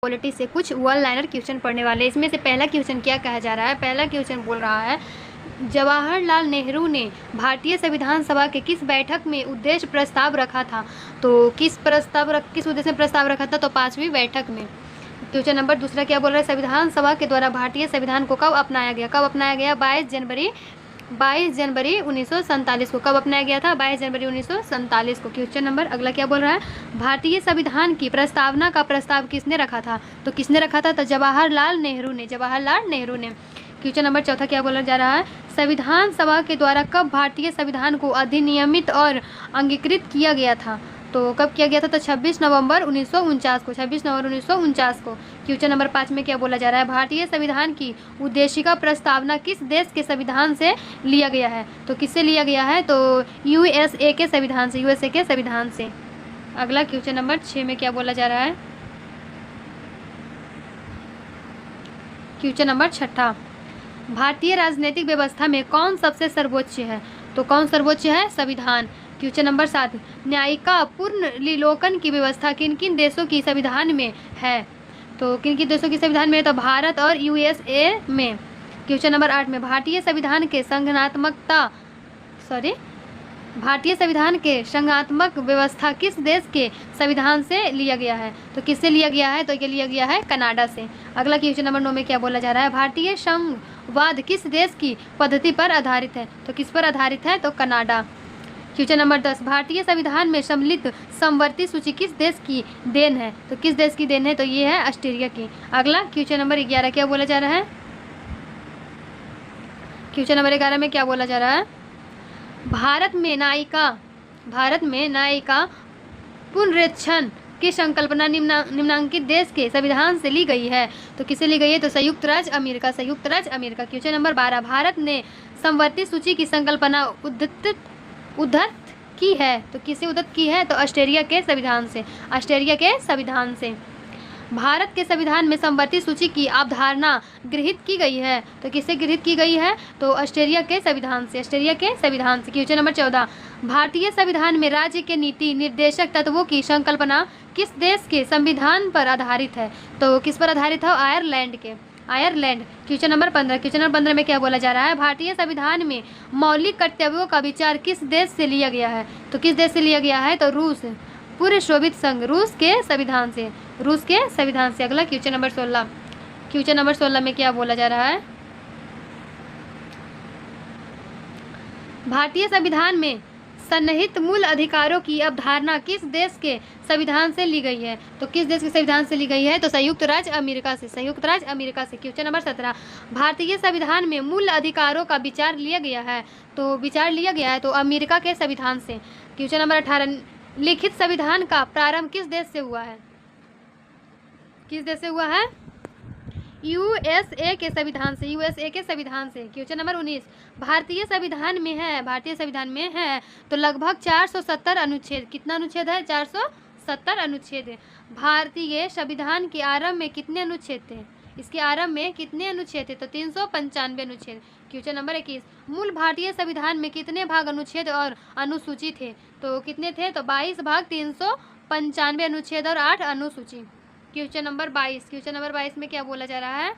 Polity से कुछ one liner question पढ़ने वाले। इसमें से पहला क्वेश्चन क्या कहा जा रहा है? पहला क्वेश्चन बोल रहा है, जवाहरलाल नेहरू ने भारतीय संविधान सभा के किस बैठक में उद्देश्य प्रस्ताव रखा था? तो किस उद्देश्य में प्रस्ताव रखा था? तो 5वीं बैठक में। क्वेश्चन नंबर दूसरा क्या बोल रहा है? संविधान सभा के द्वारा भारतीय संविधान को कब अपनाया गया? कब अपनाया गया? 22 जनवरी 1947 को। कब अपनाया गया था? 22 जनवरी 1947 को। क्वेश्चन नंबर अगला क्या बोल रहा है? भारतीय संविधान की प्रस्तावना का प्रस्ताव किसने रखा था? तो किसने रखा था? तो जवाहरलाल नेहरू ने। क्वेश्चन नंबर चौथा क्या बोला जा रहा है? संविधान सभा के द्वारा कब भारतीय संविधान को अधिनियमित और अंगीकृत किया गया था? तो कब किया गया था? तो 26 नवंबर 1949 को। 26 नवंबर 1949 को। क्वेश्चन नंबर 5 में क्या बोला जा रहा है? भारतीय संविधान की उद्देशिका प्रस्तावना किस देश के संविधान से लिया गया है? तो किससे लिया गया है? तो यूएसए के संविधान से। अगला क्वेश्चन नंबर 6 में क्या बोला जा रहा है? क्वेश्चन नंबर 6, भारतीय राजनीतिक व्यवस्था में कौन सबसे सर्वोच्च है? तो कौन सर्वोच्च है? संविधान। क्वेश्चन नंबर 7, न्यायिका पुनर्विलोकन की व्यवस्था किन किन देशों की संविधान में है? तो किन किन देशों की संविधान में है? तो भारत और यूएसए में। क्वेश्चन नंबर 8 में भारतीय संविधान के संघात्मक व्यवस्था किस देश के संविधान से लिया गया है? तो किससे लिया गया है? तो ये लिया गया है कनाडा से। अगला क्वेश्चन नंबर 9 में क्या बोला जा रहा है? भारतीय संघवाद किस देश की पद्धति पर आधारित है? तो किस पर आधारित है? तो कनाडा। क्वेश्चन नंबर 10, भारतीय संविधान में सम्मिलित समवर्ती सूची किस देश की देन है? तो किस देश की देन है? तो ये है ऑस्ट्रेलिया की। अगला क्वेश्चन नंबर 11 क्या बोला जा रहा है? क्वेश्चन नंबर 11 में क्या बोला जा रहा है? भारत में न्यायिका पुनरीक्षण की संकल्पना निम्नांकित देश के संविधान से ली गई है। तो किसे ली गई है? तो संयुक्त राज्य अमेरिका। क्वेश्चन नंबर 12, भारत ने समवर्ती सूची की संकल्पना उद्धृत की है। तो किसे उद्धृत की है? तो ऑस्ट्रेलिया के संविधान से। भारत के संविधान में समवर्ती सूची की अवधारणा गृहीत की गई है। तो किससे गृहीत की गई है? तो ऑस्ट्रेलिया के संविधान से। क्वेश्चन नंबर 14, भारतीय संविधान में राज्य के नीति निर्देशक तत्वों की संकल्पना किस देश के संविधान पर आधारित है? तो किस पर आधारित है? आयरलैंड। क्वेश्चन नंबर 15 में क्या बोला जा रहा है? भारतीय संविधान में मौलिक कर्तव्यों का विचार किस देश से लिया गया है? तो किस देश से लिया गया है? तो रूस, पूर्व सोवियत संघ, रूस के संविधान से। अगला क्वेश्चन नंबर 16 में क्या बोला जा रहा है? भारतीय संविधान में सन्निहित मूल अधिकारों की अवधारणा किस देश के संविधान से ली गई है? तो किस देश के संविधान से ली गई है? तो संयुक्त राज्य अमेरिका से। क्वेश्चन नंबर 17, भारतीय संविधान में मूल अधिकारों का विचार लिया गया है। तो अमेरिका के संविधान से। क्वेश्चन नंबर 18, लिखित संविधान का प्रारंभ किस देश से हुआ है? यूएसए के संविधान से। क्वेश्चन नंबर 19, भारतीय संविधान में है तो लगभग 470 अनुच्छेद। कितना अनुच्छेद है? 470 अनुच्छेद। भारतीय संविधान के आरंभ में कितने अनुच्छेद थे? इसके आरंभ में कितने अनुच्छेद थे? तो 395 अनुच्छेद। क्वेश्चन नंबर 21, मूल भारतीय संविधान में कितने भाग, अनुच्छेद और अनुसूची थे? तो कितने थे? तो 22 भाग, 395 अनुच्छेद और 8 अनुसूची। क्वेश्चन नंबर 22 में क्या बोला जा रहा है?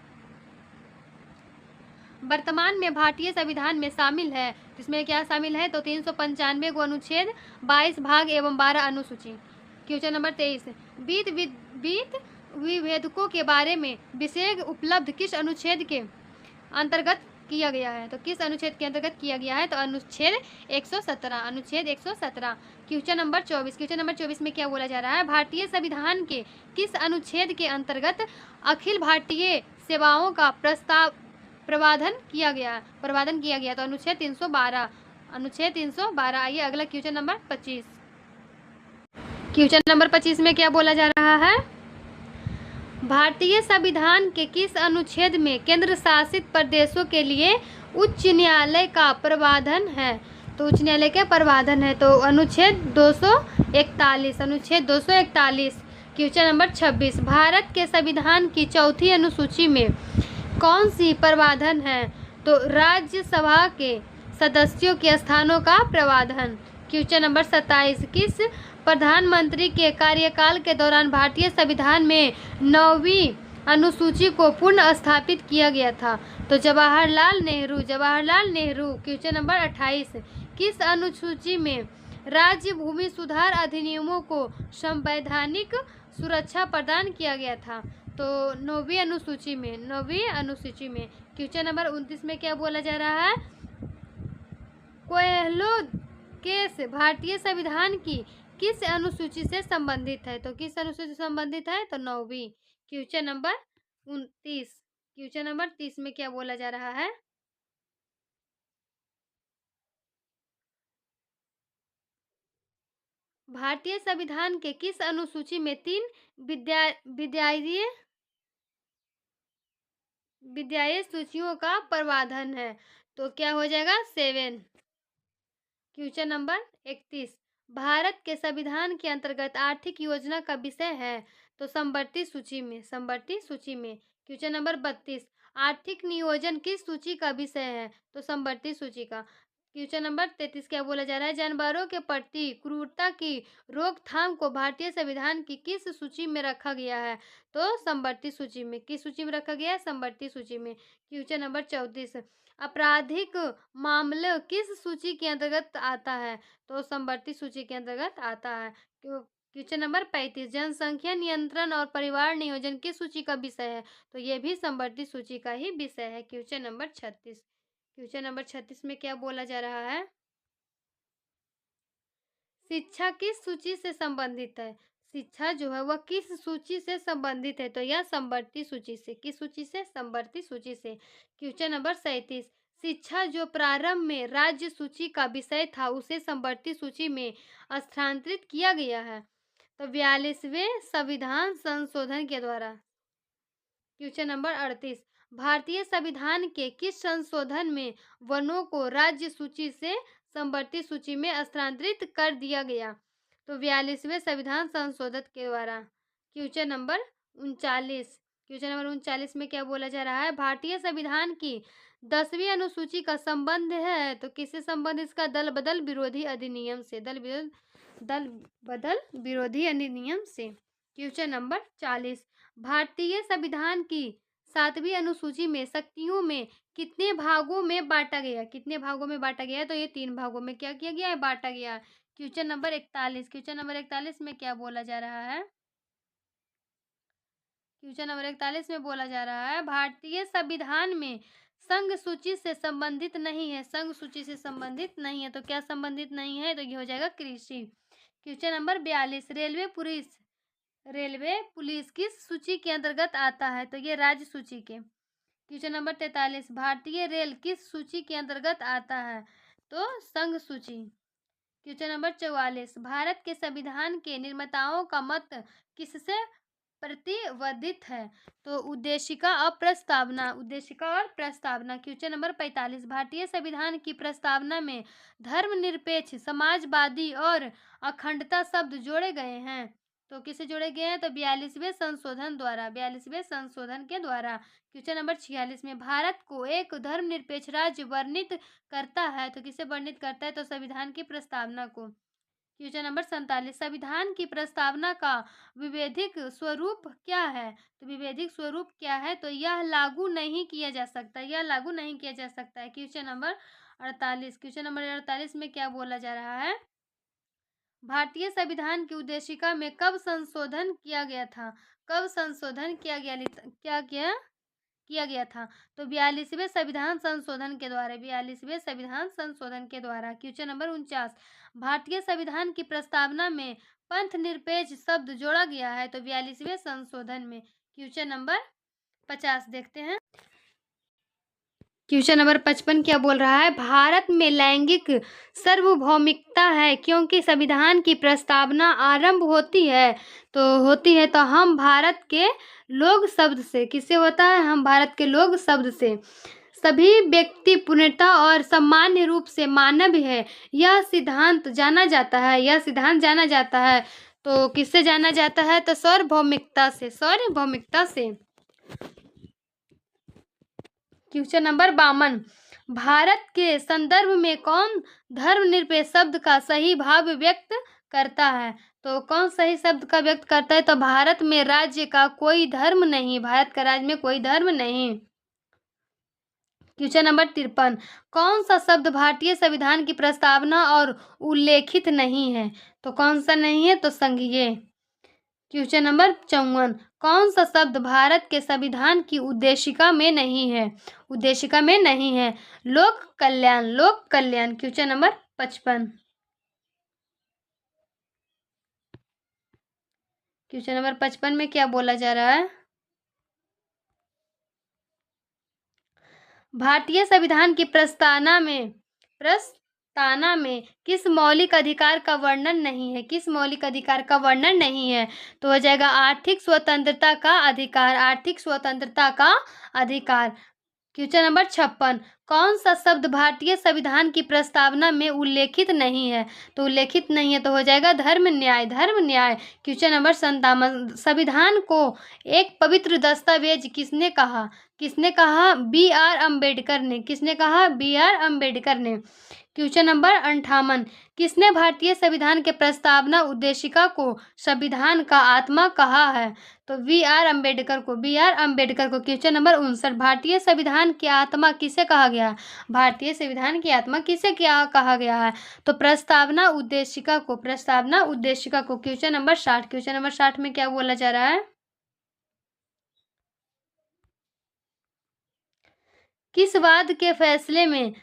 वर्तमान में भारतीय संविधान में शामिल है, इसमें क्या शामिल है? तो 395 अनुच्छेद, 22 भाग एवं 12 अनुसूची। क्वेश्चन नंबर 23, बीत विभेदकों के बारे में विशेष उपलब्ध किस अनुच्छेद के अंतर्गत किया गया है? तो किस अनुच्छेद के अंतर्गत किया गया है? तो अनुच्छेद 117। क्वेश्चन नंबर 24 में क्या बोला जा रहा है? भारतीय संविधान के किस अनुच्छेद के अंतर्गत अखिल भारतीय सेवाओं का प्रावधान किया गया? तो अनुच्छेद 312। आइए अगला क्वेश्चन नंबर 25 में क्या बोला जा रहा है? भारतीय संविधान के किस अनुच्छेद में केंद्र शासित प्रदेशों के लिए उच्च न्यायालय का प्रावधान है? तो उच्च न्यायालय का प्रावधान है तो अनुच्छेद 241। क्वेश्चन नंबर 26, भारत के संविधान की चौथी अनुसूची में कौन सी प्रावधान है? तो राज्यसभा के सदस्यों के स्थानों का प्रावधान। क्वेश्चन नंबर 27, किस प्रधानमंत्री के कार्यकाल के दौरान भारतीय संविधान में 9वीं अनुसूची को पुनः स्थापित किया गया था। तो जवाहरलाल नेहरू क्वेश्चन नंबर 28, किस अनुसूची में राज्य भूमि सुधार अधिनियमों को संवैधानिक सुरक्षा प्रदान किया गया था? तो 9वीं अनुसूची में क्वेश्चन नंबर 29 में क्या बोला जा रहा है? कोयलो केस भारतीय संविधान की किस अनुसूची से संबंधित है? तो किस अनुसूची से संबंधित है? तो 9वीं। क्वेश्चन नंबर 30 में क्या बोला जा रहा है? भारतीय संविधान के किस अनुसूची में 3 विद्यालय सूचियों का प्रावधान है? तो क्या हो जाएगा? 7। क्वेश्चन नंबर 31, भारत के संविधान के अंतर्गत आर्थिक योजना का विषय है? तो समवर्ती सूची में क्वेश्चन नंबर 32, आर्थिक नियोजन किस सूची का विषय है? तो समवर्ती सूची का। क्वेश्चन नंबर 33 क्या बोला जा रहा है? जानवरों के प्रति क्रूरता की रोकथाम को भारतीय संविधान की किस सूची में रखा गया है? तो समवर्ती सूची में। किस सूची में रखा गया है? समवर्ती सूची में। क्वेश्चन नंबर 34, आपराधिक मामले किस सूची के अंतर्गत आता है? तो समवर्ती सूची के अंतर्गत आता है। क्वेश्चन नंबर 35, जनसंख्या नियंत्रण और परिवार नियोजन किस सूची का विषय है? तो ये भी समवर्ती सूची का ही विषय है। क्वेश्चन नंबर 36 में क्या बोला जा रहा है? शिक्षा किस सूची से संबंधित है? शिक्षा जो है वह किस सूची से संबंधित है? तो यह समवर्ती सूची से। किस सूची से? समवर्ती सूची से। क्वेश्चन नंबर 37, शिक्षा जो प्रारंभ में राज्य सूची का विषय था उसे समवर्ती सूची में स्थानांतरित किया गया है? तो 42वें संविधान संशोधन के द्वारा। क्वेश्चन नंबर 38, भारतीय संविधान के किस संशोधन में वनों को राज्य सूची से समवर्ती सूची में स्थानांतरित कर दिया गया? तो 42वें संविधान संशोधन के द्वारा। क्वेश्चन नंबर 39 में क्या बोला जा रहा है? भारतीय संविधान की 10वीं अनुसूची का संबंध है? तो किससे संबंध इसका? दल बदल विरोधी अधिनियम से। दल बदल विरोधी अधिनियम से। क्वेश्चन नंबर 40, भारतीय संविधान की 7वीं अनुसूची में शक्तियों में कितने भागों में बांटा गया? कितने भागों में बांटा गया है? तो ये 3 भागों में क्या किया गया है? बांटा गया। क्वेश्चन नंबर 41 में क्या बोला जा रहा है? क्वेश्चन नंबर 41 में बोला जा रहा है, भारतीय संविधान में संघ सूची से संबंधित नहीं है। संघ सूची से संबंधित नहीं है। तो क्या संबंधित नहीं है? तो ये हो जाएगा कृषि। क्वेश्चन नंबर 42, रेलवे पुलिस किस सूची के अंतर्गत आता है? तो ये राज्य सूची के। क्वेश्चन नंबर 43, भारतीय रेल किस सूची के अंतर्गत आता है? तो संघ सूची। क्वेश्चन नंबर 44, भारत के संविधान के निर्माताओं का मत किससे प्रतिबद्धित है? तो उद्देशिका और प्रस्तावना। क्वेश्चन नंबर 45, भारतीय संविधान की प्रस्तावना में धर्मनिरपेक्ष, समाजवादी और अखंडता शब्द जोड़े गए हैं। तो किसे जोड़े गए हैं? तो 42वें संशोधन के द्वारा। क्वेश्चन नंबर 46 में भारत को एक धर्मनिरपेक्ष राज्य वर्णित करता है? तो किसे वर्णित करता है? तो संविधान की प्रस्तावना को। क्वेश्चन नंबर 47, संविधान की प्रस्तावना का विवेधिक स्वरूप क्या है? तो विवेधिक स्वरूप क्या है? तो यह लागू नहीं किया जा सकता है। क्वेश्चन नंबर 48 में क्या बोला जा रहा है? भारतीय संविधान की उद्देशिका में कब संशोधन किया गया था? किया गया था? तो 42वें संविधान संशोधन के द्वारा। क्वेश्चन नंबर 49, भारतीय संविधान की प्रस्तावना में पंथ निरपेक्ष शब्द जोड़ा गया है? तो 42वें संशोधन में। क्वेश्चन नंबर 50 देखते हैं। क्वेश्चन नंबर 55 क्या बोल रहा है? भारत में लैंगिक सार्वभौमिकता है क्योंकि संविधान की प्रस्तावना आरंभ होती है तो हम भारत के लोग शब्द से। किससे होता है? हम भारत के लोग शब्द से। सभी व्यक्ति पूर्णतः और सामान्य रूप से मानव है, यह सिद्धांत जाना जाता है। तो किससे जाना जाता है? तो सार्वभौमिकता से। क्वेश्चन नंबर 52, भारत के संदर्भ में कौन धर्मनिरपेक्ष शब्द का सही भाव व्यक्त करता है? तो कौन सही शब्द का व्यक्त करता है? तो भारत में राज्य का कोई धर्म नहीं, भारत का राज्य में कोई धर्म नहीं। क्वेश्चन नंबर 53, कौन सा शब्द भारतीय संविधान की प्रस्तावना और उल्लेखित नहीं है? तो कौन सा नहीं है? तो संघीय। क्वेश्चन नंबर 54, कौन सा शब्द भारत के संविधान की उद्देशिका में नहीं है? उद्देशिका में नहीं है। लोक कल्याण, लोक कल्याण। Question number 55। क्वेश्चन नंबर 55 में क्या बोला जा रहा है? भारतीय संविधान की प्रस्तावना में किस मौलिक अधिकार का वर्णन नहीं है? किस मौलिक अधिकार का वर्णन नहीं है? तो हो जाएगा आर्थिक स्वतंत्रता का अधिकार, आर्थिक स्वतंत्रता का अधिकार। क्वेश्चन नंबर 56, कौन सा शब्द भारतीय संविधान की प्रस्तावना में उल्लेखित नहीं है? तो उल्लेखित नहीं है तो हो जाएगा धर्म न्याय, धर्म न्याय। क्वेश्चन नंबर 57, संविधान को एक पवित्र दस्तावेज किसने कहा? किसने कहा? B.R. अम्बेडकर ने। किसने कहा? B.R. अम्बेडकर ने। क्वेश्चन नंबर 58, किसने भारतीय संविधान के प्रस्तावना उद्देशिका को संविधान का आत्मा कहा है? तो B.R. अम्बेडकर को, B.R. अम्बेडकर को। क्वेश्चन नंबर 59, भारतीय संविधान की आत्मा किसे कहा गया? भारतीय संविधान की आत्मा किसे क्या कहा गया है? तो प्रस्तावना उद्देशिका को, प्रस्तावना उद्देशिका को। क्वेश्चन नंबर 60, क्वेश्चन नंबर 60 में क्या बोला जा रहा है? किस वाद के फैसले में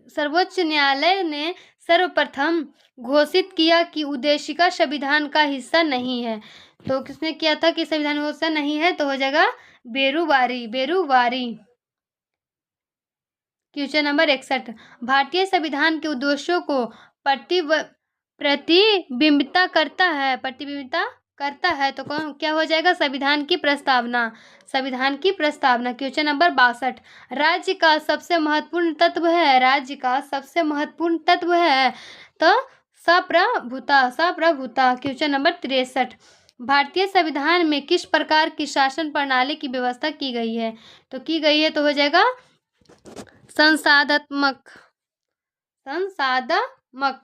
सर्वोच्च न्यायालय ने सर्वप्रथम घोषित किया कि उद्देशिका संविधान का हिस्सा नहीं है? तो किसने किया था कि संविधान का हिस्सा नहीं है? तो हो जाएगा बेरुवारी, बेरुवारी। क्वेश्चन नंबर 61, भारतीय संविधान के उद्देश्यों को प्रतिबिंबिता करता है, प्रतिबिंबिता करता है तो कौन क्या हो जाएगा? संविधान की प्रस्तावना, संविधान की प्रस्तावना। क्वेश्चन नंबर 62, राज्य का सबसे महत्वपूर्ण तत्व है, राज्य का सबसे महत्वपूर्ण तत्व है तो संप्रभुता, संप्रभुता। क्वेश्चन नंबर 63, भारतीय संविधान में किस प्रकार की शासन प्रणाली की व्यवस्था की गई है? तो की गई है तो हो जाएगा संसाधात्मक, संसाधात्मक।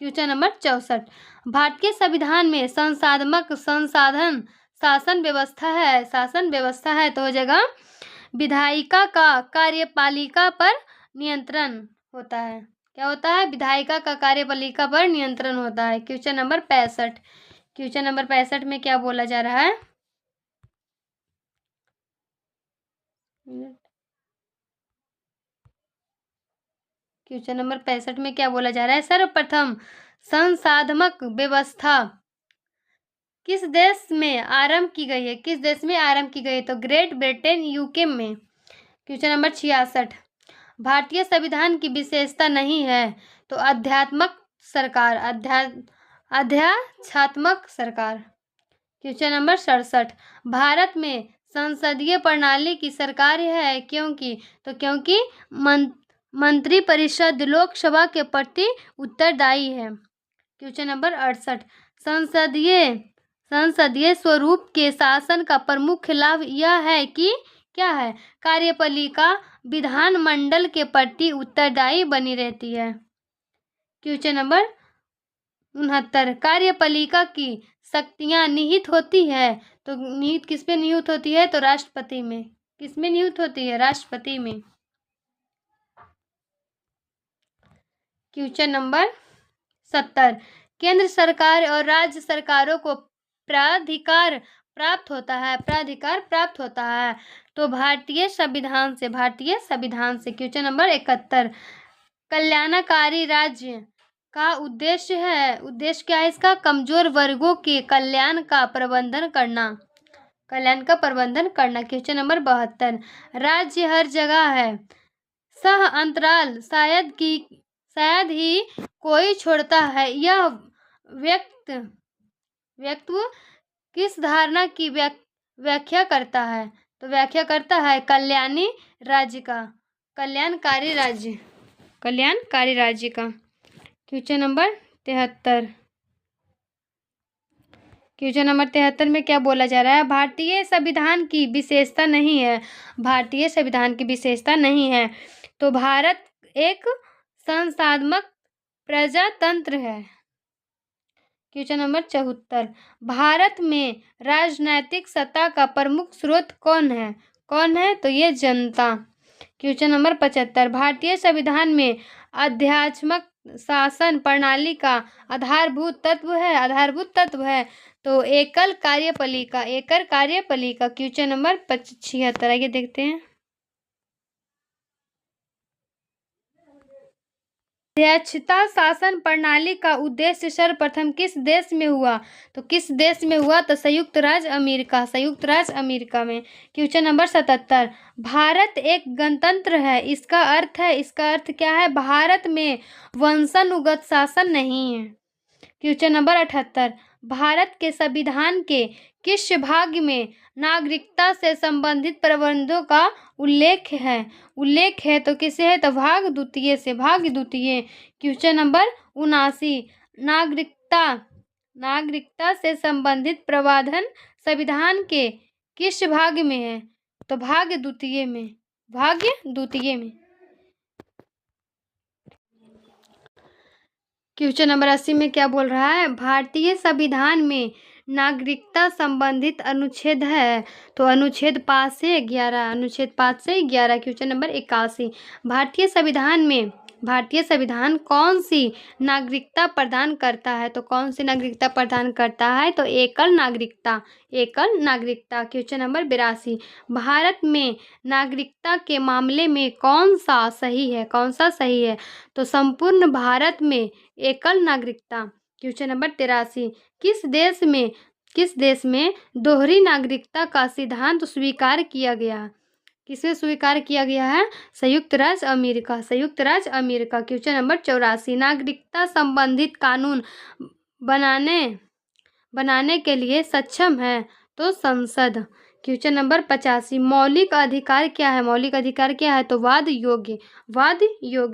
क्वेश्चन नंबर 64, भारतीय संविधान में संसाधन शासन व्यवस्था है, शासन व्यवस्था है तो हो जाएगा विधायिका का कार्यपालिका पर नियंत्रण होता है। क्या होता है? विधायिका का कार्यपालिका पर नियंत्रण होता है। क्वेश्चन नंबर 65, क्वेश्चन नंबर 65 में क्या बोला जा रहा है? क्वेश्चन नंबर 65 में क्या बोला जा रहा है? सर्वप्रथम संसाधमक व्यवस्था किस देश में आरंभ की गई है? किस देश में आरंभ की गई है? तो ग्रेट ब्रिटेन, यूके में। क्वेश्चन नंबर 66, भारतीय संविधान की विशेषता नहीं है तो अध्यात्मक सरकार, अध्यात्मक सरकार। क्वेश्चन नंबर 67, भारत में संसदीय प्रणाली की सरकार है क्योंकि? तो क्योंकि मंत्रिपरिषद लोकसभा के प्रति उत्तरदायी है। क्वेश्चन नंबर 68, संसदीय स्वरूप के शासन का प्रमुख लाभ यह है कि क्या है? कार्यपालिका विधानमंडल के प्रति उत्तरदायी बनी रहती है। क्वेश्चन नंबर 69, कार्यपालिका की शक्तियां निहित होती है तो निहित किस पे निहित होती है? तो राष्ट्रपति में। किस में निहित होती है? राष्ट्रपति में। क्वेश्चन नंबर 70, केंद्र सरकार और राज्य सरकारों को प्राधिकार प्राप्त होता है, प्राधिकार प्राप्त होता है तो भारतीय संविधान से, भारतीय संविधान से। क्वेश्चन नंबर 71, कल्याणकारी राज्य का उद्देश्य है, उद्देश्य क्या है इसका? कमजोर वर्गों के कल्याण का प्रबंधन करना, कल्याण का प्रबंधन करना। क्वेश्चन नंबर 72, राज्य हर जगह है, सह अंतराल शायद ही कोई छोड़ता है, यह व्यक्तित्व किस धारणा की व्याख्या करता है? तो व्याख्या करता है कल्याणी राज्य का, कल्याणकारी राज्य, कल्याणकारी राज्य का। क्वेश्चन नंबर 73, क्वेश्चन नंबर 73 में क्या बोला जा रहा है? भारतीय संविधान की विशेषता नहीं है, भारतीय संविधान की विशेषता नहीं है तो भारत एक संसाधमक प्रजातंत्र है। क्वेश्चन नंबर 74, भारत में राजनैतिक सत्ता का प्रमुख स्रोत कौन है? कौन है? तो ये जनता। क्वेश्चन नंबर 75, भारतीय संविधान में आध्यात्मिक शासन प्रणाली का आधारभूत तत्व है तो एकल कार्यपालिका। क्वेश्चन नंबर 76, आइए देखते हैं। अध्यक्षता शासन प्रणाली का उद्देश्य सर्वप्रथम किस देश में हुआ? तो किस देश में हुआ? तो संयुक्त राज्य अमेरिका में। क्वेश्चन नंबर 77, भारत एक गणतंत्र है, इसका अर्थ क्या है? भारत में वंशानुगत शासन नहीं है। क्वेश्चन नंबर 78, भारत के संविधान के किस भाग में नागरिकता से संबंधित प्रावधानों का उल्लेख है? तो किसे है? तो भाग द्वितीय। क्वेश्चन नंबर 79, नागरिकता से संबंधित प्रावधान संविधान के किस भाग में है? तो भाग द्वितीय में। क्वेश्चन नंबर 80 में क्या बोल रहा है? भारतीय संविधान में नागरिकता संबंधित अनुच्छेद है, तो अनुच्छेद 5 से 11। क्वेश्चन नंबर 81, भारतीय संविधान कौन सी नागरिकता प्रदान करता है? तो कौन सी नागरिकता प्रदान करता है? तो एकल नागरिकता। क्वेश्चन नंबर 82, भारत में नागरिकता के मामले में कौन सा सही है? तो संपूर्ण भारत में एकल नागरिकता। क्वेश्चन नंबर 83, किस देश में दोहरी नागरिकता का सिद्धांत स्वीकार किया गया? किसे स्वीकार किया गया है? संयुक्त राज्य अमेरिका। क्वेश्चन नंबर 84, नागरिकता संबंधित कानून बनाने के लिए सक्षम है तो संसद। क्वेश्चन नंबर 85, मौलिक अधिकार क्या है? तो वाद योग्य।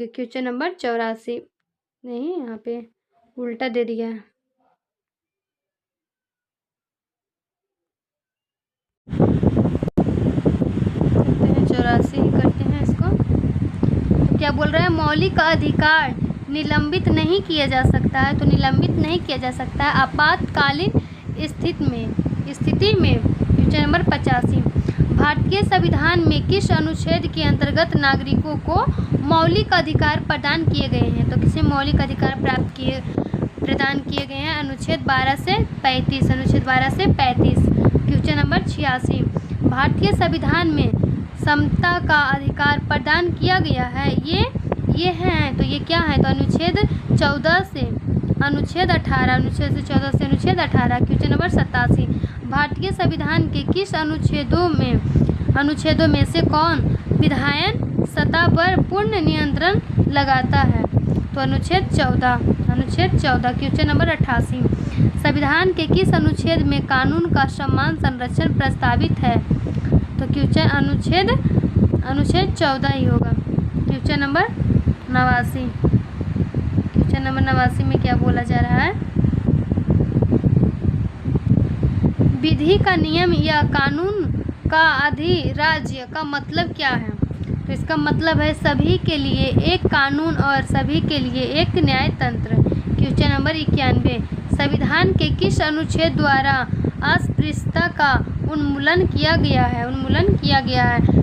क्वेश्चन नंबर 84, नहीं यहाँ पे उल्टा दे दिया है। करते हैं इसको। तो क्या बोल रहा है? मौलिक अधिकार निलंबित नहीं किया जा सकता है, तो निलंबित नहीं किया जा सकता है आपातकालीन स्थिति में। क्वेश्चन नंबर 85, भारतीय संविधान में किस अनुच्छेद के अंतर्गत नागरिकों को मौलिक अधिकार प्रदान किए गए हैं? तो किसे मौलिक अधिकार प्रदान किए गए हैं? अनुच्छेद 12 से 35। क्वेश्चन नंबर 86, भारतीय संविधान में समता का अधिकार प्रदान किया गया है, ये है, तो ये क्या है? तो अनुच्छेद 18 से अनुच्छेद 18। क्वेश्चन नंबर 87, भारतीय संविधान के किस अनुच्छेदों में से कौन विधायन सत्ता पर पूर्ण नियंत्रण लगाता है? तो अनुच्छेद 14। क्वेश्चन नंबर 88, संविधान के किस अनुच्छेद में कानून का समान संरक्षण प्रस्तावित है? तो क्वेश्चन अनुच्छेद 14 ही होगा। क्वेश्चन नंबर 89 में क्या बोला जा रहा है? विधि का नियम या कानून का अधिराज्य का मतलब क्या है? तो इसका मतलब है सभी के लिए एक कानून और सभी के लिए एक न्याय तंत्र। क्वेश्चन नंबर 91, संविधान के किस अनुच्छेद द्वारा अस्पृश्यता का उन्मूलन किया गया है?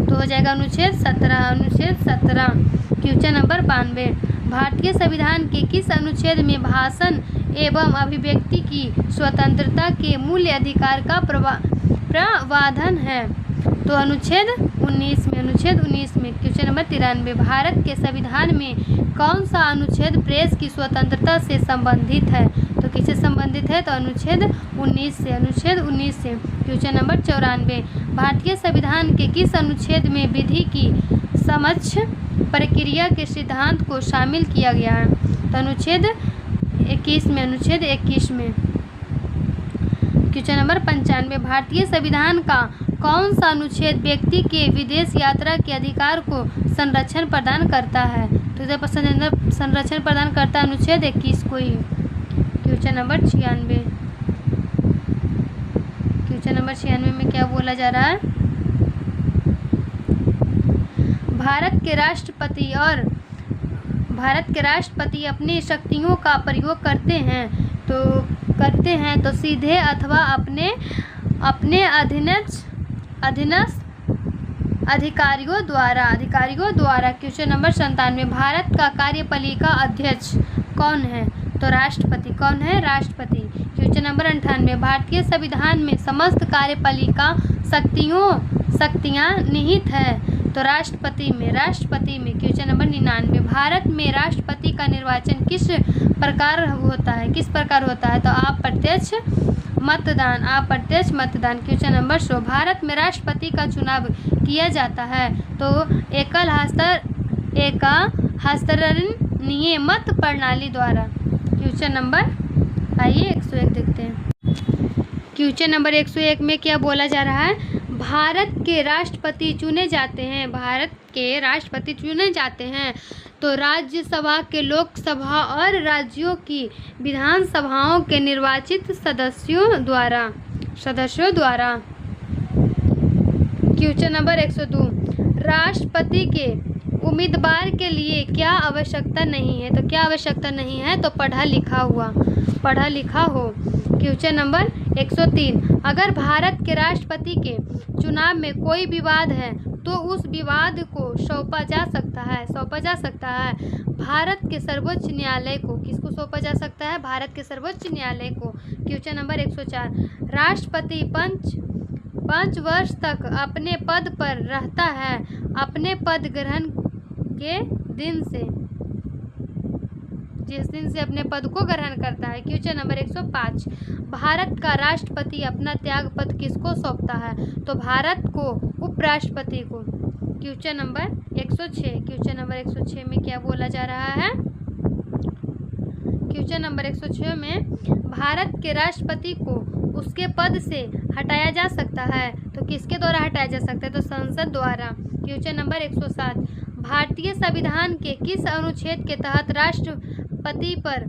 तो हो जाएगा अनुच्छेद 17। क्वेश्चन नंबर 92, भारतीय संविधान के किस अनुच्छेद में भाषण एवं अभिव्यक्ति की स्वतंत्रता के मूल अधिकार का प्रावधान है? तो अनुच्छेद 19 में। क्वेश्चन नंबर 93, भारत के संविधान में कौन सा अनुच्छेद प्रेस की स्वतंत्रता से संबंधित है? तो किससे संबंधित है? तो अनुच्छेद 19 से। क्वेश्चन नंबर 94, भारतीय संविधान के किस अनुच्छेद में विधि की समक्ष प्रक्रिया के सिद्धांत को शामिल किया गया है? तो अनुच्छेद 21 में। क्वेश्चन नंबर 95, भारतीय संविधान का कौन सा अनुच्छेद व्यक्ति के विदेश यात्रा के अधिकार को संरक्षण प्रदान करता है? तो इधर संरक्षण प्रदान करता अनुच्छेद 21 को ही। क्वेश्चन नंबर 96, में क्या बोला जा रहा है? भारत के राष्ट्रपति अपनी शक्तियों का प्रयोग करते हैं, तो करते हैं तो सीधे अथवा अपने अधीनस्थ अधिकारियों द्वारा। क्वेश्चन नंबर 97, भारत का कार्यपालिका अध्यक्ष कौन है? तो राष्ट्रपति। कौन है? राष्ट्रपति। क्वेश्चन नंबर 98, भारतीय संविधान में समस्त कार्यपालिका शक्तियाँ निहित है तो राष्ट्रपति में। क्वेश्चन नंबर 99, भारत में राष्ट्रपति का निर्वाचन किस प्रकार होता है? तो अप्रत्यक्ष मतदान। क्वेश्चन नंबर 100, भारत में राष्ट्रपति का चुनाव किया जाता है तो एकल हस्तरणीय मत प्रणाली द्वारा। क्वेश्चन नंबर 101 देखते हैं। क्वेश्चन नंबर 101 में क्या बोला जा रहा है? भारत के राष्ट्रपति चुने जाते हैं तो राज्यसभा के लोकसभा और राज्यों की विधानसभाओं के निर्वाचित सदस्यों द्वारा। क्वेश्चन नंबर 102, राष्ट्रपति के उम्मीदवार के लिए क्या आवश्यकता नहीं है? तो क्या आवश्यकता नहीं है? तो पढ़ा लिखा हो। क्वेश्चन नंबर 103, अगर भारत के राष्ट्रपति के चुनाव में कोई विवाद है तो उस विवाद को सौंपा जा सकता है भारत के सर्वोच्च न्यायालय को। किसको सौंपा जा सकता है? भारत के सर्वोच्च न्यायालय को। क्वेश्चन नंबर 104, राष्ट्रपति 5 वर्ष तक अपने पद पर रहता है अपने पद ग्रहण के दिन से, जिस दिन से अपने पद को ग्रहण करता है। क्वेश्चन नंबर 105, भारत का राष्ट्रपति अपना त्यागपत्र किसको सौंपता है? तो भारत को उपराष्ट्रपति को। क्वेश्चन नंबर 106 में क्या बोला जा रहा है? क्वेश्चन नंबर 106 में भारत के राष्ट्रपति को उसके पद से हटाया जा सकता है तो किसके द्वारा हटाया जा सकता है? तो संसद द्वारा। क्वेश्चन नंबर 107, भारतीय संविधान के किस अनुच्छेद के तहत राष्ट्रपति पर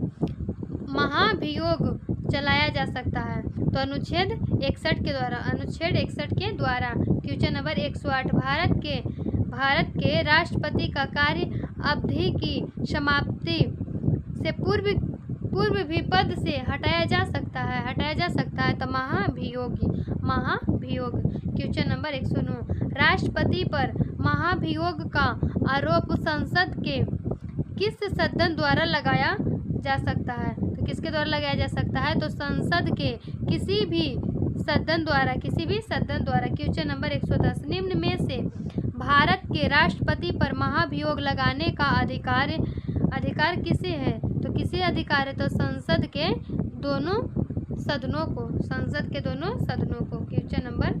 महाभियोग चलाया जा सकता है? तो अनुच्छेद 61 के द्वारा। क्वेश्चन नंबर 108, भारत के राष्ट्रपति का कार्य अवधि की समाप्ति से पूर्व भी पद से हटाया जा सकता है तो महाभियोग। क्वेश्चन नंबर 109, राष्ट्रपति पर महाभियोग का आरोप संसद के किस सदन द्वारा लगाया जा सकता है? तो किसके द्वारा लगाया जा सकता है? तो संसद के किसी भी सदन द्वारा। क्वेश्चन नंबर 110, निम्न में से भारत के राष्ट्रपति पर महाभियोग लगाने का अधिकार किसे है? तो किसे अधिकार है? तो संसद के दोनों सदनों को। क्वेश्चन नंबर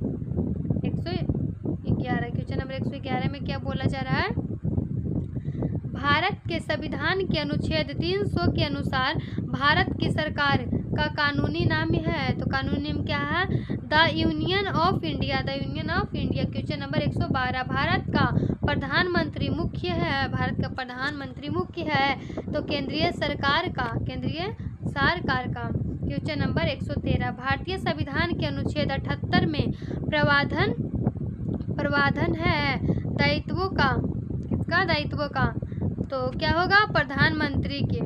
111 में क्या बोला जा रहा है? भारत के संविधान के अनुच्छेद 300 के अनुसार भारत की सरकार का कानूनी नाम है तो कानूनी नाम क्या है? The union of India. Question number 112, Bharat का प्रधानमंत्री मुख्य है तो केंद्रीय सरकार का। क्वेश्चन नंबर 113, भारतीय संविधान के अनुच्छेद 78 में प्रावधान है दायित्वों का। किसका? दायित्वों का। तो क्या होगा? प्रधानमंत्री के।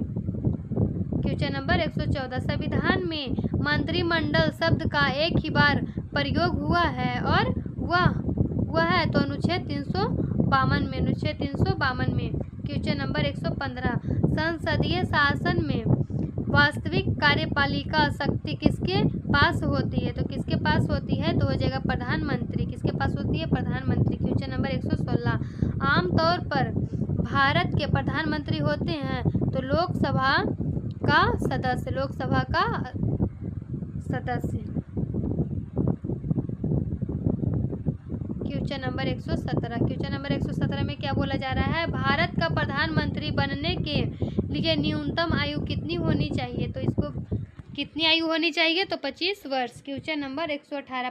क्वेश्चन नंबर 114, संविधान में मंत्रिमंडल शब्द का एक ही बार प्रयोग हुआ है तो अनुच्छेद 352 में। क्वेश्चन नंबर 115, संसदीय शासन में वास्तविक कार्यपालिका शक्ति किसके पास होती है? तो किसके पास होती है? तो हो जाएगा प्रधानमंत्री। किसके पास होती है? प्रधानमंत्री। क्वेश्चन नंबर 116, आमतौर पर भारत के प्रधानमंत्री होते हैं तो लोकसभा का सदस्य। क्वेश्चन नंबर 117 में क्या बोला जा रहा है? भारत का प्रधानमंत्री बनने के लिए न्यूनतम आयु कितनी होनी चाहिए? तो इसको कितनी आयु होनी चाहिए? तो 25 वर्ष। क्वेश्चन नंबर 118,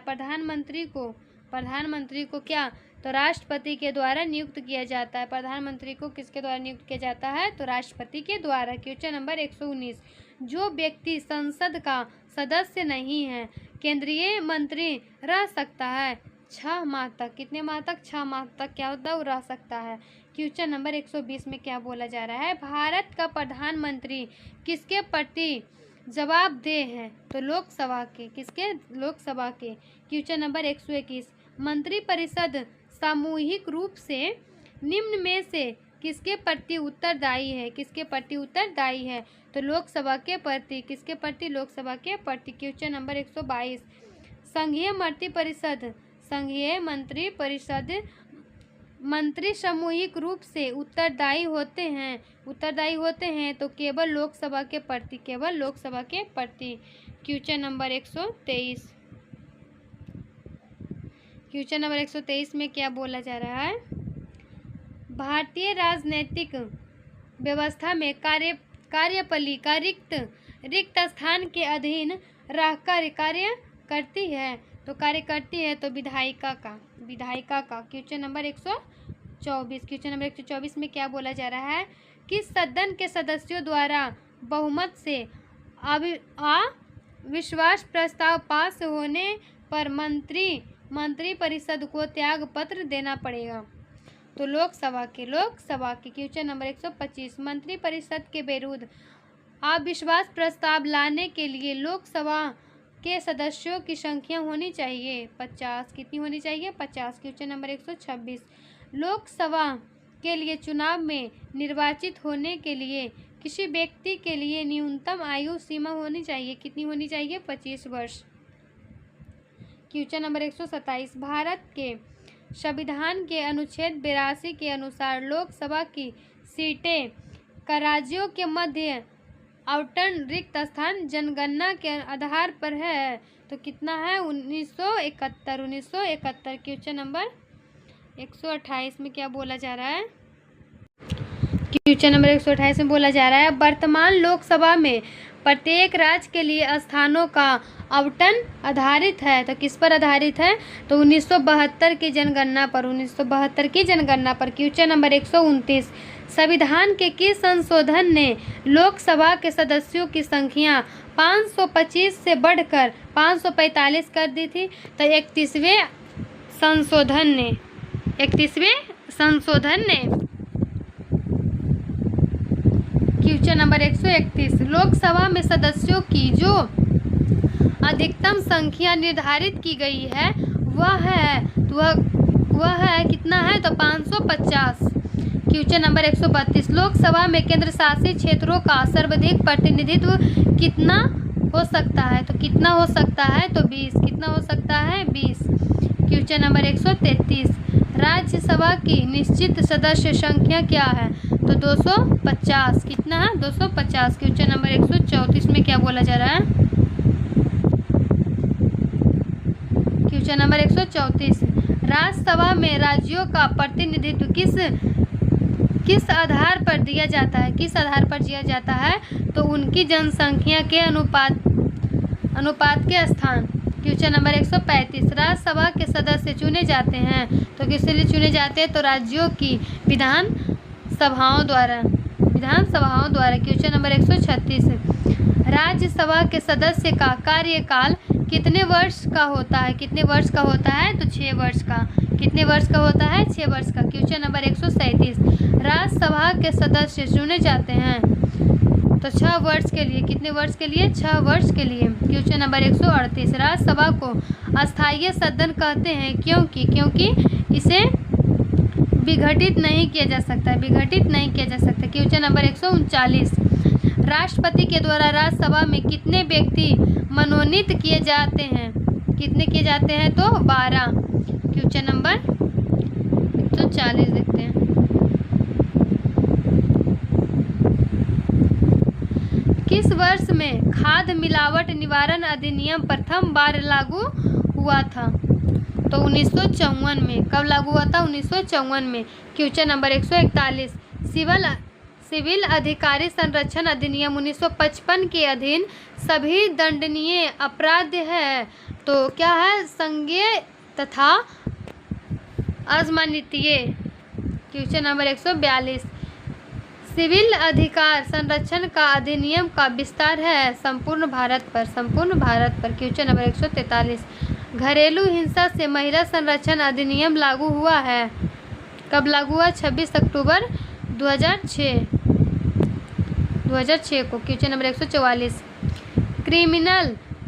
प्रधानमंत्री को क्या? तो राष्ट्रपति के द्वारा नियुक्त किया जाता है। प्रधानमंत्री को किसके द्वारा नियुक्त किया जाता है? तो राष्ट्रपति के द्वारा। क्वेश्चन नंबर 119, जो व्यक्ति संसद का सदस्य नहीं है केंद्रीय मंत्री रह सकता है 6 माह तक। कितने माह तक? 6 माह तक क्या होता है? वो रह सकता है। क्वेश्चन नंबर 120 में क्या बोला जा रहा है? भारत का प्रधानमंत्री किसके प्रति जवाबदेह है? तो लोकसभा के। किसके? लोकसभा के। क्वेश्चन नंबर 121, मंत्रिपरिषद सामूहिक रूप से निम्न में से किसके प्रति उत्तरदायी है? किसके प्रति उत्तरदायी है? तो लोकसभा के प्रति। किसके प्रति? लोकसभा के प्रति। क्वेश्चन नंबर 122, संघीय मंत्रिपरिषद मंत्री सामूहिक रूप से उत्तरदायी होते हैं तो केवल लोकसभा के प्रति। केवल लोकसभा के प्रति। क्वेश्चन नंबर 123, क्वेश्चन नंबर 123 में क्या बोला जा रहा है? भारतीय राजनीतिक व्यवस्था में कार्यपालिका रिक्त स्थान के अधीन रहकर कार्य करती है। तो कार्य करती है तो विधायिका का। क्वेश्चन नंबर 124, क्वेश्चन नंबर 124 में क्या बोला जा रहा है? किस सदन के सदस्यों द्वारा बहुमत से अविश्वास प्रस्ताव पास होने पर मंत्रिपरिषद को त्याग पत्र देना पड़ेगा? तो लोकसभा के। क्वेश्चन नंबर 125, मंत्रिपरिषद के विरुद्ध अविश्वास प्रस्ताव लाने के लिए लोकसभा के सदस्यों की संख्या होनी चाहिए 50। कितनी होनी चाहिए? 50। क्वेश्चन नंबर 126, लोकसभा के लिए चुनाव में निर्वाचित होने के लिए किसी व्यक्ति के लिए न्यूनतम आयु सीमा होनी चाहिए। कितनी होनी चाहिए? 25 वर्ष। क्वेश्चन नंबर 127, भारत के संविधान के अनुच्छेद 82 के अनुसार लोकसभा की सीटें का राज्यों के मध्य आवंटन रिक्त स्थान जनगणना के आधार पर है। तो कितना है? 1971। क्वेश्चन नंबर 128 में क्या बोला जा रहा है? क्वेश्चन नंबर 128 में बोला जा रहा है, वर्तमान लोकसभा में प्रत्येक राज्य के लिए स्थानों का आवंटन आधारित है। तो किस पर आधारित है? तो 1972 की जनगणना पर। 1972 की जनगणना पर। क्वेश्चन नंबर 129, संविधान के किस संशोधन ने लोकसभा के सदस्यों की संख्या 525 से बढ़कर 545 कर दी थी? तो 31वें संशोधन ने क्वेश्चन नंबर 131, लोकसभा में सदस्यों की जो अधिकतम संख्या निर्धारित की गई है वह है कितना है? तो 550। क्वेश्चन नंबर 132, लोकसभा में केंद्र शासित क्षेत्रों का सर्वाधिक प्रतिनिधित्व कितना हो सकता है? तो कितना हो सकता है? तो 20। कितना हो सकता है? 20। क्वेश्चन नंबर 133, राज्यसभा की निश्चित सदस्य संख्या क्या है? तो 250। कितना है? 250। क्वेश्चन नंबर 134 में क्या बोला जा रहा है? क्वेश्चन नंबर 134, राज्यसभा में राज्यों का प्रतिनिधित्व किस आधार पर दिया जाता है? किस आधार पर दिया जाता है? तो उनकी जनसंख्या के अनुपात के स्थान। क्वेश्चन नंबर 135, राज्यसभा के सदस्य चुने जाते हैं तो किसके लिए चुने जाते हैं? तो राज्यों की विधान सभाओं द्वारा। क्वेश्चन नंबर 136, राज्यसभा के सदस्य का कार्यकाल कितने वर्ष का होता है? कितने वर्ष का होता है? तो 6 वर्ष का। कितने वर्ष का होता है? 6 वर्ष का। क्वेश्चन नंबर 137, राज्यसभा के सदस्य चुने जाते हैं तो 6 वर्ष के लिए। कितने वर्ष के लिए? 6 वर्ष के लिए। क्वेश्चन नंबर 138, राज्यसभा को अस्थायी सदन कहते हैं क्योंकि इसे विघटित नहीं किया जा सकता। क्वेश्चन नंबर 139, राष्ट्रपति के द्वारा राज्यसभा में कितने व्यक्ति मनोनीत किए जाते हैं? कितने किए जाते हैं? तो 12। क्वेश्चन नंबर 140 देखते हैं। किस वर्ष में खाद्य मिलावट निवारण अधिनियम प्रथम बार लागू हुआ था? तो 1954 में। कब लागू हुआ था? 1954 में। क्वेश्चन नंबर 141, सिविल अधिकारी संरक्षण अधिनियम 1955 के अधीन सभी दंडनीय अपराध है तो क्या है? संज्ञेय तथा अजमानतीय। क्वेश्चन नंबर 142, सिविल अधिकार संरक्षण का अधिनियम का विस्तार है संपूर्ण भारत पर। क्वेश्चन नंबर 143, घरेलू हिंसा से महिला संरक्षण अधिनियम लागू हुआ है। कब लागू हुआ? 26 अक्टूबर 2006 को। Question number 144, criminal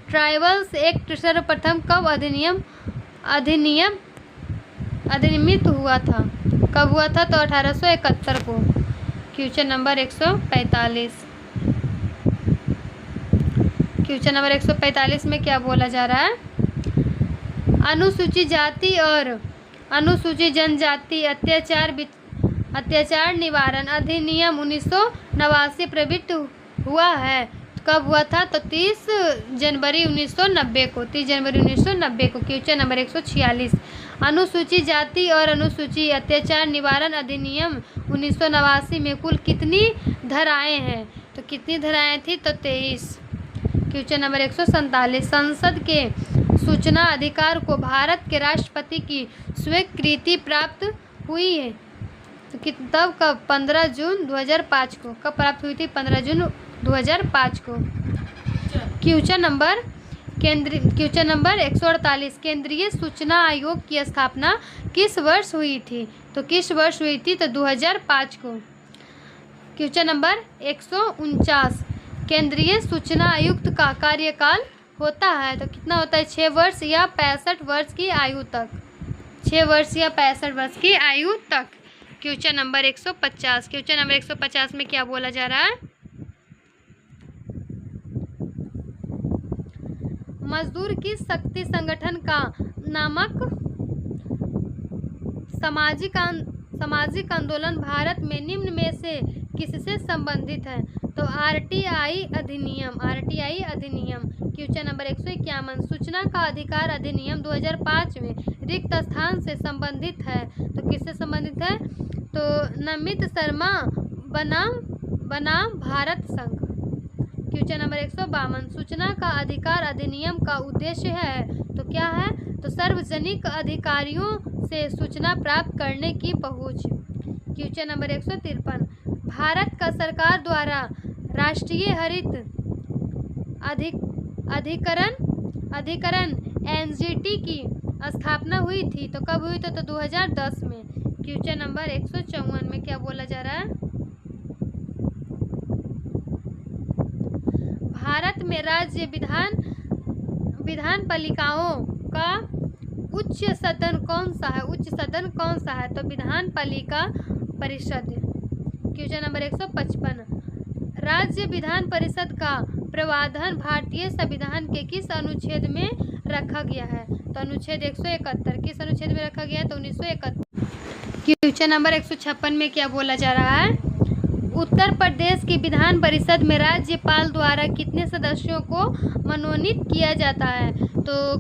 tribunals act सर्वप्रथम कब अधिनियमित हुआ था? कब हुआ था? तो 1871 को। Question number 145। क्वेश्चन नंबर 145 में क्या बोला जा रहा है? अनुसूचित जाति और अनुसूचित जनजाति अत्याचार निवारण अधिनियम 1989 प्रवृत्त हुआ है। कब हुआ था? तो 30 जनवरी 1990 को। 30 जनवरी 1990 को। Question number 146। अनुसूचित जाति और अनुसूचित अत्याचार निवारण अधिनियम 1989 में कुल कितनी धाराएं हैं? तो कितनी धाराएं थी? तो 23। Question number 147। संसद के सूचना अधिकार को भारत के राष्ट्रपति की स्वीकृति प्राप्त हुई है तो तब कब? 15 जून 2005 को। कब प्राप्त हुई थी? 15 जून 2005 को। Question number 148। केंद्रीय सूचना आयोग की स्थापना किस वर्ष हुई थी? तो किस वर्ष हुई थी? तो 2005 को। Question number 149। केंद्रीय सूचना आयुक्त का कार्यकाल होता है तो कितना होता है? 6 वर्ष या 65 वर्ष की आयु तक। 6 वर्ष या 65 वर्ष की आयु तक। Question number 150। क्वेश्चन नंबर 150 में क्या बोला जा रहा है? मजदूर की शक्ति संगठन का नामक सामाजिक आंदोलन भारत में निम्न में से किससे संबंधित है? तो आरटीआई अधिनियम। आरटीआई अधिनियम। Question number 151। सूचना का अधिकार अधिनियम 2005 में रिक्त स्थान से संबंधित है तो किससे संबंधित है? तो नमित शर्मा बनाम भारत संघ। Question number 152। सूचना का अधिकार अधिनियम का उद्देश्य है तो क्या है? तो सार्वजनिक अधिकारियों से सूचना प्राप्त करने की पहुंच। Question number 153। भारत का सरकार द्वारा राष्ट्रीय हरित अधिकरण एनजीटी की स्थापना हुई थी तो कब हुई? तो 2010 में। क्वेश्चन नंबर 154 में क्या बोला जा रहा है? भारत में राज्य विधान पालिकाओं का उच्च सदन कौन सा है? उच्च सदन कौन सा है? तो विधान पालिका परिषद। Question number 155। राज्य विधान परिषद का प्रावधान भारतीय संविधान के किस अनुच्छेद में रखा गया है? तो अनुच्छेद 171। किस अनुच्छेद में रखा गया है? तो 1971। क्वेश्चन नंबर 156 में क्या बोला जा रहा है? उत्तर प्रदेश की विधान परिषद में राज्यपाल द्वारा कितने सदस्यों को मनोनीत किया जाता है? तो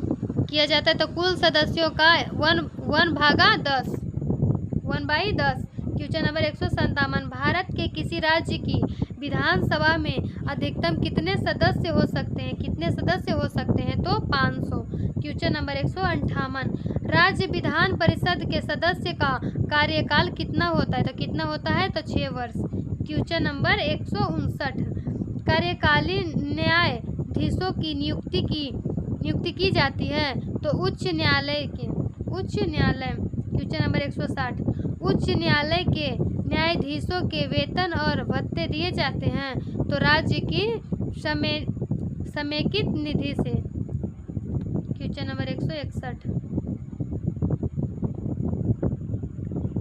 कुल सदस्यों का 1/10। Question number 157। भारत के किसी राज्य की विधानसभा में अधिकतम कितने सदस्य हो सकते हैं? कितने सदस्य हो सकते हैं? तो 500। Question number 158। राज्य विधान परिषद के सदस्य का कार्यकाल कितना होता है? तो कितना होता है? तो 6 वर्ष। Question number 159। कार्यकालीन न्यायाधीशों की नियुक्ति की जाती है तो उच्च न्यायालय। Question number 160। उच्च न्यायालय के न्यायाधीशों के वेतन और भत्ते दिए जाते हैं तो राज्य की समेकित निधि से। Question number 161।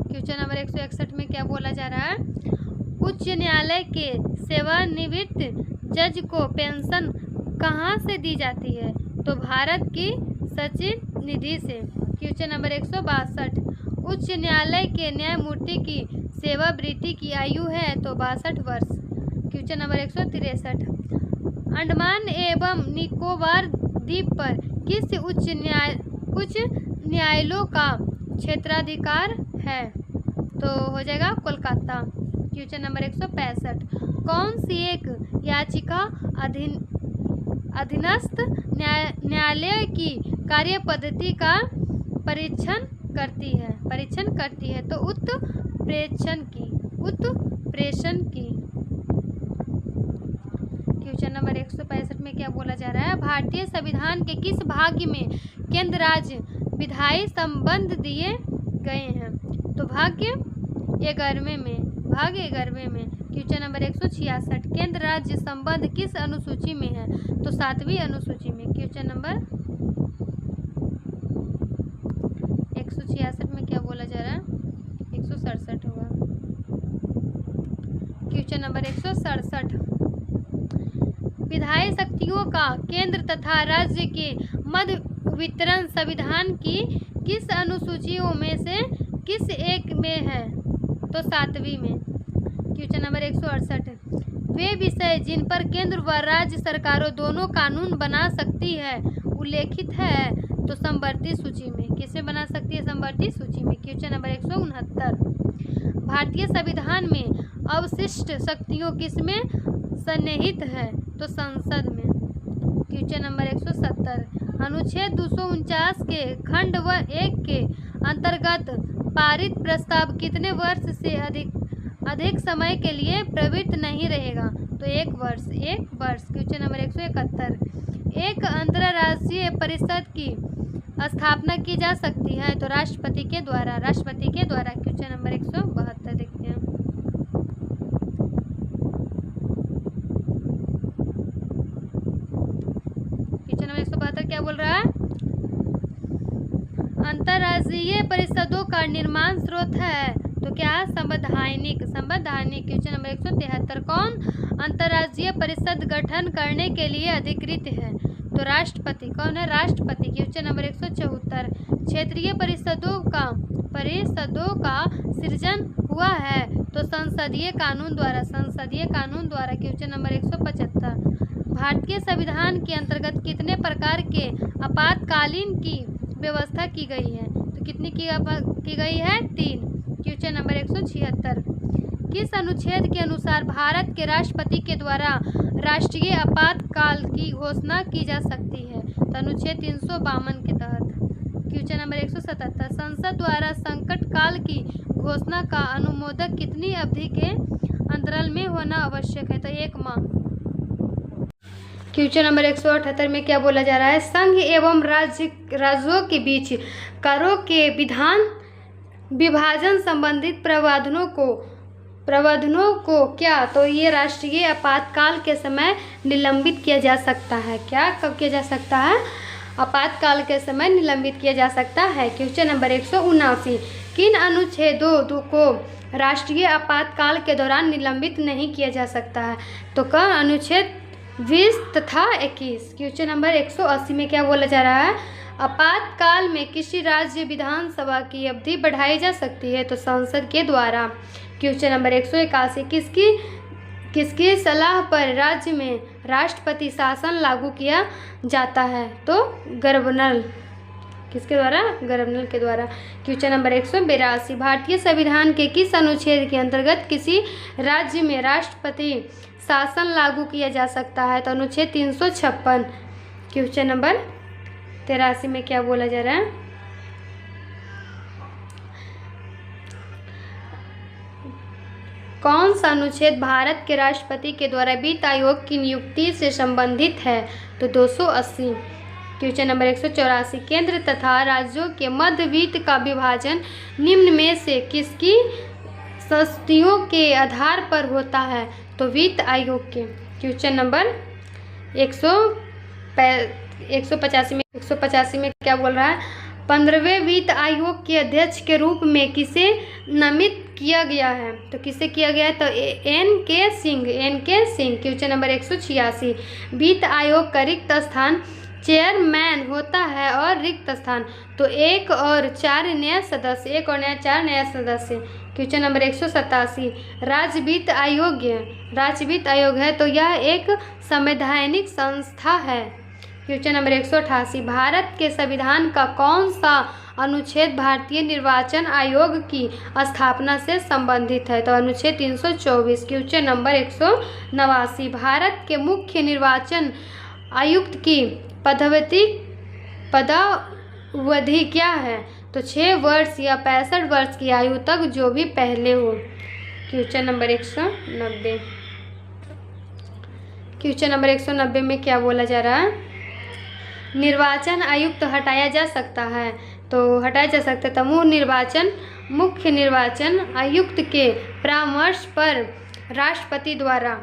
क्वेश्चन नंबर 161 में क्या बोला जा रहा है? उच्च न्यायालय के सेवानिवृत्त जज को पेंशन कहाँ से दी जाती है? तो भारत की सचिव निधि से। Question number 162। उच्च न्यायालय के न्यायमूर्ति की सेवावृत्ति की आयु है तो 62 वर्ष। Question number 163। अंडमान एवं निकोबार द्वीप पर किस उच्च न्यायालयों का क्षेत्राधिकार है? तो हो जाएगा कोलकाता। Question number 165। कौन सी एक याचिका अधीनस्थ न्यायालय की कार्यपद्धति का परीक्षण करती है तो उत्प्रेषण की। क्वेश्चन नंबर 165 में क्या बोला जा रहा है? भारतीय संविधान के किस भाग में केंद्र राज्य विधायी संबंध दिए गए हैं? तो भाग 11वें में। क्वेश्चन नंबर 166, केंद्र राज्य संबंध किस अनुसूची में है? तो 7वीं अनुसूची में। क्वेश्चन नंबर 166 में क्या बोला जा रहा है? 167 होगा। क्वेश्चन नंबर 167, विधायी शक्तियों का केंद्र तथा राज्य के मध्य वितरण संविधान की किस अनुसूचियों में से किस एक में है? तो 7वीं में। क्वेश्चन नंबर 168, वे विषय जिन पर केंद्र व राज्य सरकारों दोनों कानून बना सकती है उल्लेखित है? तो समवर्ती सूची में। किसमें बना सकती है? समवर्ती सूची में। क्वेश्चन नंबर 169, भारतीय संविधान में अवशिष्ट शक्तियों किसमें सन्निहित है? तो संसद में। क्वेश्चन नंबर 170, अनुच्छेद 249 के खंड व 1 के अंतर्गत पारित प्रस्ताव कितने वर्ष से अधिक समय के लिए प्रवृत्त नहीं रहेगा? तो 1 वर्ष। 1 वर्ष। क्वेश्चन नंबर 171, एक अंतर्राष्ट्रीय परिषद की स्थापना की जा सकती है? तो राष्ट्रपति के द्वारा। राष्ट्रपति के द्वारा। क्वेश्चन नंबर 172 देखते हैं। क्वेश्चन नंबर 172 क्या बोल रहा है? अंतर्राष्ट्रीय परिषदों का निर्माण स्रोत है तो क्या है? संवैधानिक। संवैधानिक। क्वेश्चन नंबर 173, कौन अंतर्राष्ट्रीय परिषद गठन करने के लिए अधिकृत है? तो राष्ट्रपति। कौन है? राष्ट्रपति। क्वेश्चन नंबर 174, क्षेत्रीय परिषदों का सृजन हुआ है तो संसदीय कानून द्वारा। संसदीय कानून द्वारा। क्वेश्चन नंबर 175, भारतीय संविधान के अंतर्गत कितने प्रकार के आपातकालीन की व्यवस्था की गई है? तो कितनी की गई है? 3। क्वेश्चन नंबर 176, किस अनुच्छेद के अनुसार भारत के राष्ट्रपति के द्वारा राष्ट्रीय आपातकाल की घोषणा की जा सकती है? तो अनुच्छेद 352 के तहत। क्वेश्चन नंबर 177, संसद द्वारा संकट काल की घोषणा का अनुमोदन कितनी अवधि के अंतराल में होना आवश्यक है? तो 1 माह। क्वेश्चन नंबर 178 में क्या बोला जा रहा है? संघ एवं राज्यों के बीच करों के विभाजन संबंधित प्रावधानों को क्या? तो ये राष्ट्रीय आपातकाल के समय निलंबित किया जा सकता है। क्या? कब किया जा सकता है? आपातकाल के समय निलंबित किया जा सकता है। क्वेश्चन नंबर 179, किन अनुच्छेदों को राष्ट्रीय आपातकाल के दौरान निलंबित नहीं किया जा सकता है? तो कौन? अनुच्छेद 20 तथा 21। क्वेश्चन नंबर 180 में क्या बोला जा रहा है? आपातकाल में किसी राज्य विधानसभा की अवधि बढ़ाई जा सकती है? तो संसद के द्वारा। क्वेश्चन नंबर 181, किसकी सलाह पर राज्य में राष्ट्रपति शासन लागू किया जाता है? तो गवर्नर। किसके द्वारा? गवर्नर के द्वारा। क्वेश्चन नंबर 182, भारतीय संविधान के किस अनुच्छेद के अंतर्गत किसी राज्य में राष्ट्रपति शासन लागू किया जा सकता है? तो अनुच्छेद 356। क्वेश्चन नंबर 83 में क्या बोला जा रहा है? कौन सा अनुच्छेद भारत के राष्ट्रपति के द्वारा वित्त आयोग की नियुक्ति से संबंधित है? तो 280। क्वेश्चन नंबर 184, केंद्र तथा राज्यों के मध्य वित्त का विभाजन निम्न में से किसकी शक्तियों के आधार पर होता है? तो वित्त आयोग के। क्वेश्चन नंबर 185 में क्या बोल रहा है? 15वें वित्त आयोग के अध्यक्ष के रूप में किसे नामित किया गया है? तो किसे किया गया है? तो N.K. सिंह। क्वेश्चन नंबर 186, वित्त आयोग का रिक्त स्थान चेयरमैन होता है और रिक्त स्थान? तो 1 और 4 नए सदस्य। 4 नए सदस्य। क्वेश्चन नंबर 187, राज्य वित्त आयोग है तो यह एक संवैधानिक संस्था है। क्वेश्चन नंबर 188, भारत के संविधान का कौन सा अनुच्छेद भारतीय निर्वाचन आयोग की स्थापना से संबंधित है? तो अनुच्छेद 324। क्वेश्चन नंबर 189, भारत के मुख्य निर्वाचन आयुक्त की पदावधि क्या है? तो 6 वर्ष या 65 वर्ष की आयु तक, जो भी पहले हो। Question number 190। क्वेश्चन नंबर 190 में क्या बोला जा रहा है? निर्वाचन आयुक्त हटाया जा सकता है? तो हटाया जा सकता है। तो मुख्य निर्वाचन आयुक्त के परामर्श पर राष्ट्रपति द्वारा।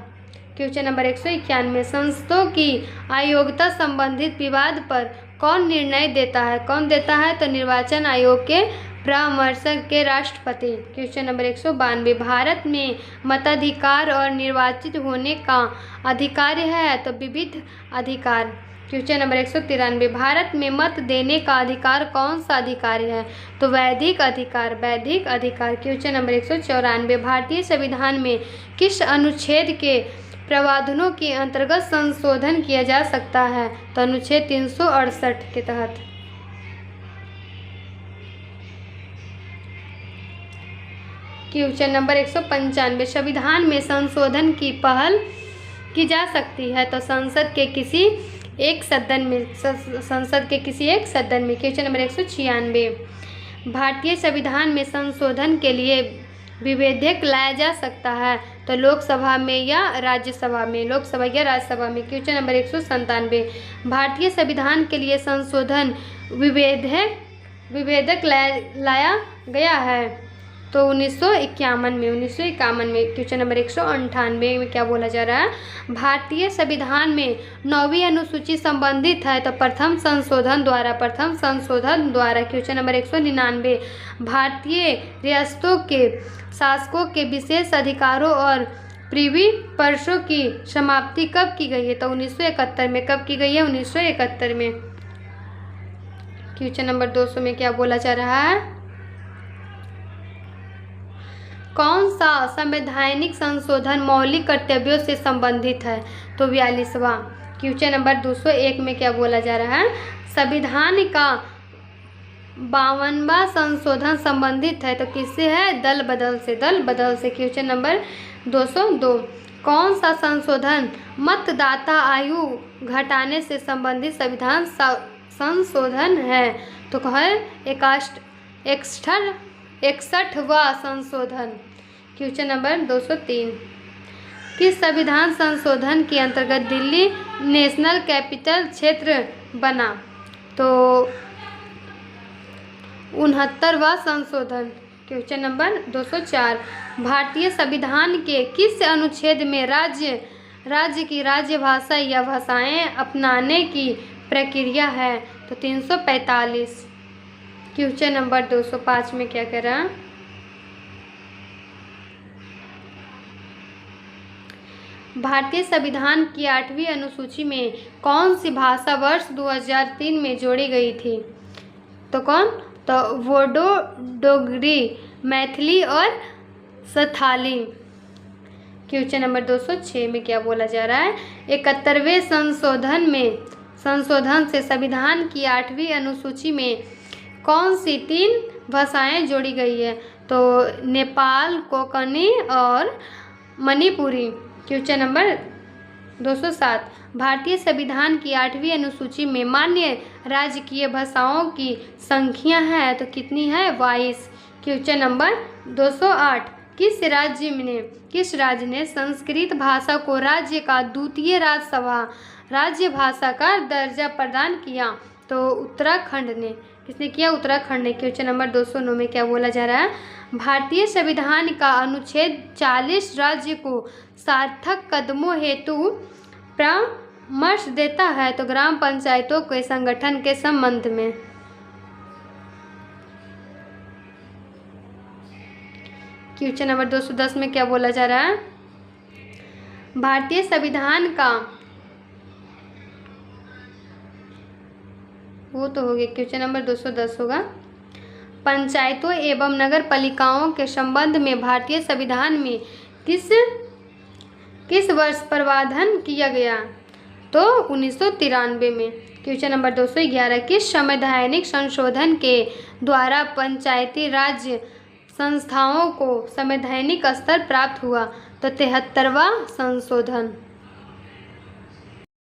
क्वेश्चन नंबर 191, संसदों की अयोग्यता संबंधित विवाद पर कौन निर्णय देता है? कौन देता है? तो निर्वाचन आयोग के परामर्शक के राष्ट्रपति। क्वेश्चन नंबर 192, भारत में मताधिकार और निर्वाचित होने का अधिकार है? तो विविध अधिकार। क्वेश्चन नंबर 193, भारत में मत देने का अधिकार कौन सा अधिकार है? तो वैधिक अधिकार, वैधिक अधिकार। क्वेश्चन नंबर 194, भारतीय संविधान में किस अनुच्छेद के प्रावधानों के अंतर्गत संशोधन किया जा सकता है? तो अनुच्छेद 368 के तहत। क्वेश्चन नंबर 195, संविधान में संशोधन की पहल की जा सकती है? तो संसद के किसी एक सदन में, संसद के किसी एक सदन में। क्वेश्चन नंबर 196, भारतीय संविधान में संशोधन के लिए विधेयक लाया जा सकता है? तो लोकसभा में या राज्यसभा में, लोकसभा या राज्यसभा में। क्वेश्चन नंबर 197, भारतीय संविधान के लिए संशोधन विधेयक लाया गया है? तो 1951 में, 1951 में। क्वेश्चन नंबर 198 में क्या बोला जा रहा है? भारतीय संविधान में 9वीं अनुसूची संबंधित है? तो प्रथम संशोधन द्वारा, प्रथम संशोधन द्वारा। क्वेश्चन नंबर 199, भारतीय रियासतों के शासकों के विशेष अधिकारों और प्रिवी पर्सों की समाप्ति कब की गई है? तो 1971 में। कब की गई है? 1971 में। क्वेश्चन नंबर 200 में क्या बोला जा रहा है? कौन सा संवैधानिक संशोधन मौलिक कर्तव्यों से संबंधित है? तो 42वां। क्वेश्चन नंबर 201 में क्या बोला जा रहा है? संविधान का 52वां संशोधन संबंधित है? तो किससे है? दल बदल से, दल बदल से। क्वेश्चन नंबर 202, कौन सा संशोधन मतदाता आयु घटाने से संबंधित संविधान संशोधन है? तो है 61वां संशोधन। क्वेश्चन नंबर 203, किस संविधान संशोधन के अंतर्गत दिल्ली नेशनल कैपिटल क्षेत्र बना? तो 69वां संशोधन। क्वेश्चन नंबर 204, भारतीय संविधान के किस अनुच्छेद में राज्य की राजभाषा या भाषाएं अपनाने की प्रक्रिया है? तो 345। क्वेश्चन नंबर 205 में क्या कह रहा है? भारतीय संविधान की 8वीं अनुसूची में कौन सी भाषा वर्ष 2003 में जोड़ी गई थी? तो कौन? तो बोडो, डोगरी, मैथिली और संथाली। क्वेश्चन नंबर 206 में क्या बोला जा रहा है? 71वें संशोधन से संविधान की 8वीं अनुसूची में कौन सी 3 भाषाएं जोड़ी गई है? तो नेपाल, कोंकणी और मणिपुरी। क्वेश्चन नंबर 207, भारतीय संविधान की 8वीं अनुसूची में मान्य राजकीय भाषाओं की संख्या है? तो कितनी है? 22। क्वेश्चन नंबर 208, किस राज्य ने संस्कृत भाषा को राज्य का द्वितीय राज्य भाषा का दर्जा प्रदान किया? तो उत्तराखंड ने। किसने किया? उत्तराखंड ने। क्वेश्चन नंबर 209 में क्या बोला जा रहा है? भारतीय संविधान का अनुच्छेद 40 राज्य को सार्थक कदमों हेतु परामर्श देता है? तो ग्राम पंचायतों के संगठन के संबंध में। क्वेश्चन नंबर 210 में क्या बोला जा रहा है? भारतीय संविधान का, वो तो हो गया, क्वेश्चन नंबर 210 होगा। पंचायतों एवं नगर पालिकाओं के संबंध में भारतीय संविधान में किस वर्ष प्रावधान किया गया? तो 1993 में। क्वेश्चन नंबर 211, किस संवैधानिक संशोधन के द्वारा पंचायती राज संस्थाओं को संवैधानिक स्तर प्राप्त हुआ? तो 73वां संशोधन।